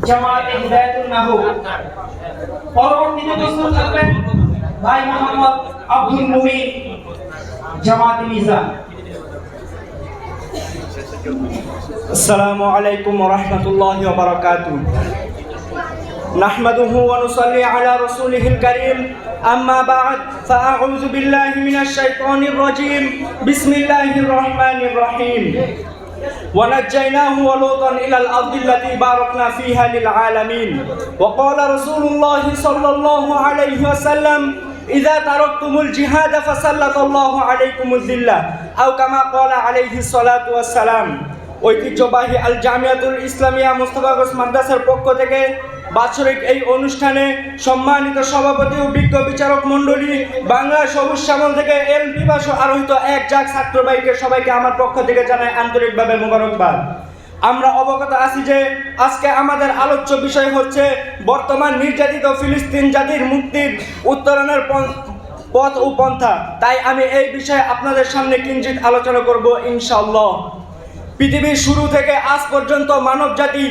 জামাতে হিদায়াতুন নাহু। পরবর্তীতে প্রস্তুত থাকবেন ভাই মোহাম্মদ আব্দুল মুমিন, জামাতে মিজান। আসসালামু আলাইকুম ওয়া রাহমাতুল্লাহি ওয়া বারাকাতুহু। নাহমাদুহু ওয়া নুসাল্লি আলা রাসূলিহিল কারীম। আম্মা বা'দ, ফাআউযু বিল্লাহি মিনাশ শাইতানির রাজীম। বিসমিল্লাহির রহমানির রহিম। ওয়া নাজ্জায়নাহু ওয়া লূতান ইলাল আরদি আল্লাতী বারাকনা ফীহা লিল আলামিন। ওয়া ক্বালা রাসূলুল্লাহি সাল্লাল্লাহু আলাইহি ওয়াসাল্লাম, ইযা তারাকতুমুল জিহাদ ফাসাল্লাতাল্লাহু আলাইকুমুয যিল্লাহ, আও কামা ক্বালা আলাইহিস সালাতু ওয়াস সালাম। ঐতিহ্যবাহী আল জামিয়াতুল ইসলামিয়া মুস্তাফাগঞ্জ মাদ্রাসার পক্ষ থেকে বাৎসরিক এই অনুষ্ঠানে সম্মানিত সভাপতি ও বিজ্ঞ বিচারক মণ্ডলী, বাংলা সবুজ শ্যামল থেকে এলপি পাশ আরোহিত এক জাক ছাত্র ভাইকে সবাইকে আমার পক্ষ থেকে জানাই আন্তরিকভাবে মোবারকবাদ। আমরা অবগত আছি যে আজকে আমাদের আলোচ্য বিষয় হচ্ছে বর্তমান নির্যাতিত ফিলিস্তিন জাতির মুক্তির উত্তরণের পথ ও পন্থা। তাই আমি এই বিষয়ে আপনাদের সামনে কিঞ্চিত আলোচনা করব ইনশাআল্লাহ। পৃথিবীর শুরু থেকে আজ পর্যন্ত মানব জাতি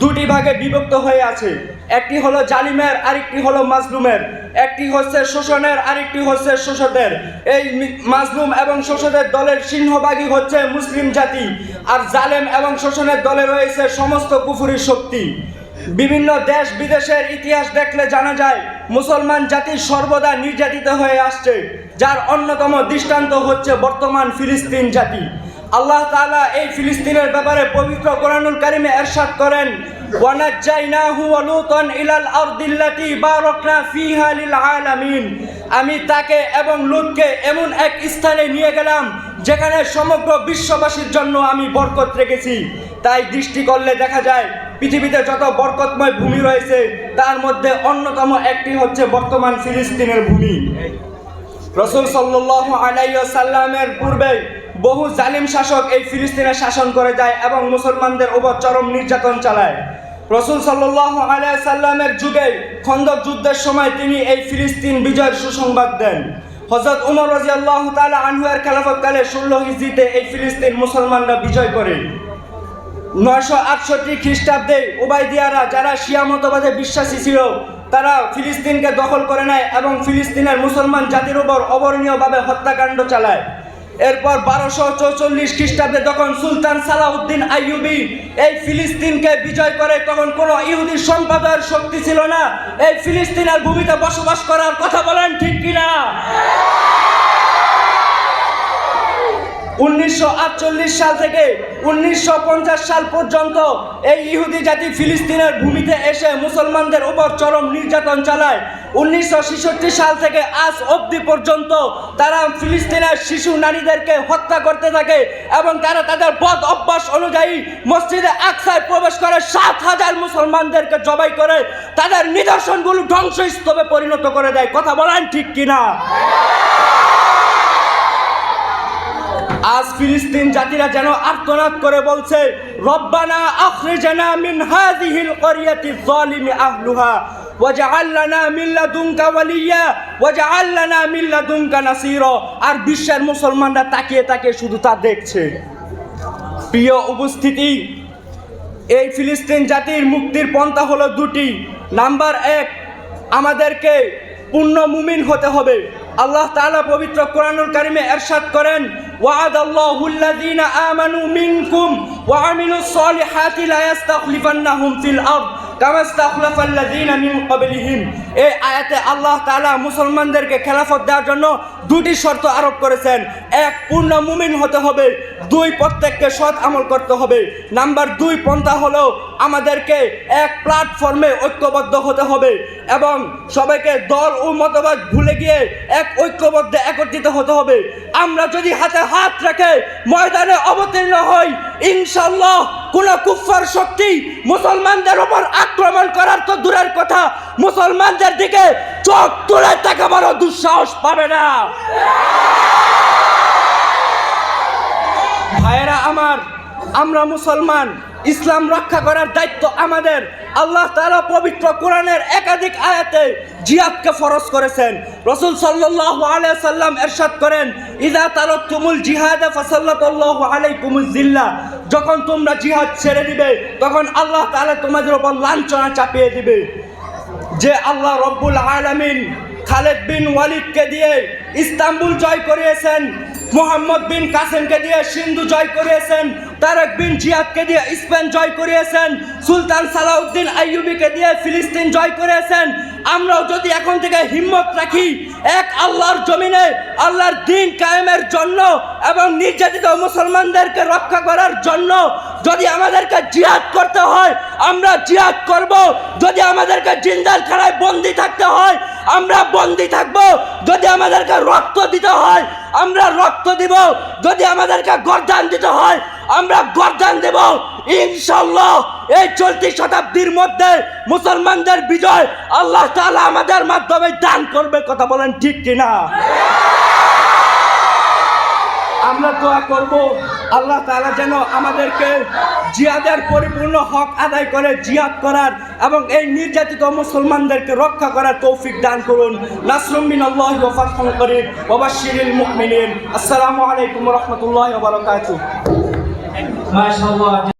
দুটি ভাগে বিভক্ত হয়ে আছে। একটি হলো জালিমের, আরেকটি হলো মাজলুমের। একটি হচ্ছে শোষণের, আরেকটি হচ্ছে শোষিতের। এই মাজলুম এবং শোষিতের দলের সিংহভাগই হচ্ছে মুসলিম জাতি, আর জালেম এবং শোষণের দলে রয়েছে সমস্ত কুফরি শক্তি। বিভিন্ন দেশ বিদেশের ইতিহাস দেখলে জানা যায় মুসলমান জাতি সর্বদা নির্যাতিত হয়ে আসছে, যার অন্যতম দৃষ্টান্ত হচ্ছে বর্তমান ফিলিস্তিন জাতি। আল্লাহ তাআলা এই ফিলিস্তিনের ব্যাপারে পবিত্র কোরআনুল কারিমে ইরশাদ করেন, ওয়া নাজ্জায়নাহু ওয়া লূতান ইলাল আরদি আল্লাতী বারাকনা ফীহা লিল আলামিন। আমি তাকে এবং লূতকে এমন এক স্থানে নিয়ে গেলাম যেখানে সমগ্র বিশ্ববাসীর জন্য আমি বরকত রেখেছি। তাই দৃষ্টি করলে দেখা যায় পৃথিবীতে যত বরকতময় ভূমি রয়েছে তার মধ্যে অন্যতম একটি হচ্ছে বর্তমান ফিলিস্তিনের ভূমি। রাসূল সাল্লাল্লাহু আলাইহি ওয়াসাল্লামের পূর্বে বহু জালিম শাসক এই ফিলিস্তিনে শাসন করে যায় এবং মুসলমানদের উপর চরম নির্যাতন চালায়। রাসূল সাল্লাল্লাহু আলাইহি ওয়াসাল্লামের যুগে খন্দক যুদ্ধের সময় তিনি এই ফিলিস্তিন বিজয়ের সুসংবাদ দেন। হযরত ওমর রাদিয়াল্লাহু তাআলা আনহু এর খেলাফতকালে 16 হিজরিতে এই ফিলিস্তিন মুসলমানরা বিজয় করে। 968 খ্রিস্টাব্দে উবাইদিয়ারা, যারা শিয়া মতবাদে বিশ্বাসী ছিল, তারা ফিলিস্তিনকে দখল করে নেয় এবং ফিলিস্তিনের মুসলমান জাতির উপর অবর্ণীয়ভাবে হত্যাকাণ্ড চালায়। এরপর 1244 খ্রিস্টাব্দে যখন সুলতান সালাউদ্দিন আইয়ুবী এই ফিলিস্তিনকে বিজয় করে, তখন কোনো ইহুদি সম্প্রদায়ের শক্তি ছিল না এই ফিলিস্তিনের ভূমিতে বসবাস করার। কথা বলেন ঠিক কিনা? 1948 সাল থেকে 1950 সাল পর্যন্ত এই ইহুদি জাতি ফিলিস্তিনের ভূমিতে এসে মুসলমানদের উপর চরম নির্যাতন চালায়। 1966 সাল থেকে আজ অবধি পর্যন্ত তারা ফিলিস্তিনের শিশু নারীদেরকে হত্যা করতে থাকে এবং তারা তাদের বদ অভ্যাস অনুযায়ী মসজিদে আকসায় প্রবেশ করে 7,000 মুসলমানদেরকে জবাই করে তাদের নিদর্শনগুলো ধ্বংসস্তূপে পরিণত করে দেয়। কথা বলেন ঠিক কিনা? আজ ফিলিস্তিন জাতিরা যেন আর্তনাদ করে বলছে, রব্বানা আখরিজনা মিন হাযিহিল ক্বরিয়াতি যালিমি আহলুহা ওয়াজআল লানা মিন লাদুনকা ওয়ালিয়্যা ওয়াজআল লানা মিন লাদুনকা নাসীরা। আর বিশ্বের মুসলমানরা তাকিয়ে তাকিয়ে শুধু তা দেখছে। প্রিয় উপস্থিতি, এই ফিলিস্তিন জাতির মুক্তির পন্থা হলো দুটি। নাম্বার 1, আমাদেরকে পূর্ণ মুমিন হতে হবে। আল্লাহ তাআলা পবিত্র কোরআনুল কারিমে ইরশাদ করেন, ওয়া'আদাল্লাহুল্লাযীনা আমানু মিনকুম ওয়া আমিলুস সলিহাতি লা ইস্তাখলিফান্নাহুম ফিল আরদ কামা ইস্তাখলাফাল্লাযীনা মিন ক্বাবলিহিম। এই আয়াতে আল্লাহ তাআলা মুসলমানদেরকে খেলাফত দেওয়ার জন্য দুটি শর্ত আরোপ করেছেন। 1, পূর্ণ মুমিন হতে হবে। 2, প্রত্যেককে সৎ আমল করতে হবে। নাম্বার 2 পন্থা হলো আমাদেরকে এক প্ল্যাটফর্মে ঐক্যবদ্ধ হতে হবে এবং সবাইকে দল ও মতবাদ ভুলে গিয়ে এক ঐক্যবদ্ধ একত্রিত হতে হবে। আমরা যদি হাতে হাত রেখে ময়দানে অবতীর্ণ হই, ইনশাআল্লাহ কোন কুফফার শক্তি মুসলমানদের উপর আক্রমণ করার তো দূরের কথা, মুসলমানদের দিকে চোখ তুলে তাকাবারও দুঃসাহস পাবে না। ভাইয়েরা আমার, আমরা মুসলমান, ইসলাম রক্ষা করার দায়িত্ব আমাদের। আল্লাহ তাআলা পবিত্র কোরআনের একাধিক আয়াতে জিহাদকে ফরজ করেছেন। রাসূল সাল্লাল্লাহু আলাইহি সাল্লাম ইরশাদ করেন, ইযা তারাকতুমুল জিহাদা ফাসাল্লাতুল্লাহু আলাইকুমুজ জিল্লাহ, যখন তোমরা জিহাদ ছেড়ে দিবে তখন আল্লাহ তাআলা তোমাদের উপর লাঞ্ছনা চাপিয়ে দিবে। যে আল্লাহ রব্বুল আলামিন খালিদ বিন ওয়ালিদকে দিয়ে ইস্তাম্বুল জয় করিয়েছেন, মোহাম্মদ বিন কাসেমকে দিয়ে সিন্ধু জয় করিয়েছেন, তারেক বিন জিয়াদকে দিয়ে স্পেন জয় করিয়েছেন, সুলতান সালাউদ্দিন আইয়ুবীকে দিয়ে ফিলিস্তিন জয় করিয়েছেন, আমরাও যদি এখন থেকে হিম্মত রাখি এক আল্লাহর জমিনে আল্লাহর দ্বীন কায়েমের জন্য এবং নির্যাতিত মুসলমানদেরকে রক্ষা করার জন্য যদি আমাদেরকে জিহাদ করতে হয় আমরা জিহাদ করব। যদি আমাদেরকে জিন্দালখানায় বন্দী থাকতে হয় আমরা বন্দী থাকব। যদি আমাদেরকে রক্ত দিতে হয় আমরা রক্ত দিব। যদি আমাদেরকে গর্দান দিতে হয় আমরা গর্দান দেব। ইনশাআল্লাহ এই চলতি শতাব্দীর মধ্যে মুসলমানদের বিজয় আল্লাহ তাআলা আমাদের মাধ্যমে দান করবে। কথা বলেন ঠিক কিনা? আমরা দোয়া করব আল্লাহ তাআলা যেন আমাদেরকে জিহাদের পরিপূর্ণ হক আদায় করে জিহাদ করার এবং এই নির্যাতিত মুসলমানদেরকে রক্ষা করার তৌফিক দান করুন। নাসরুম মিনাল্লাহি ওয়া ফাতহুন করিব ওয়া বাশশিরিল মুমিনিন। আসসালামু আলাইকুম ওয়া রাহমাতুল্লাহি ওয়া বারাকাতুহু। মাশাআল্লাহ।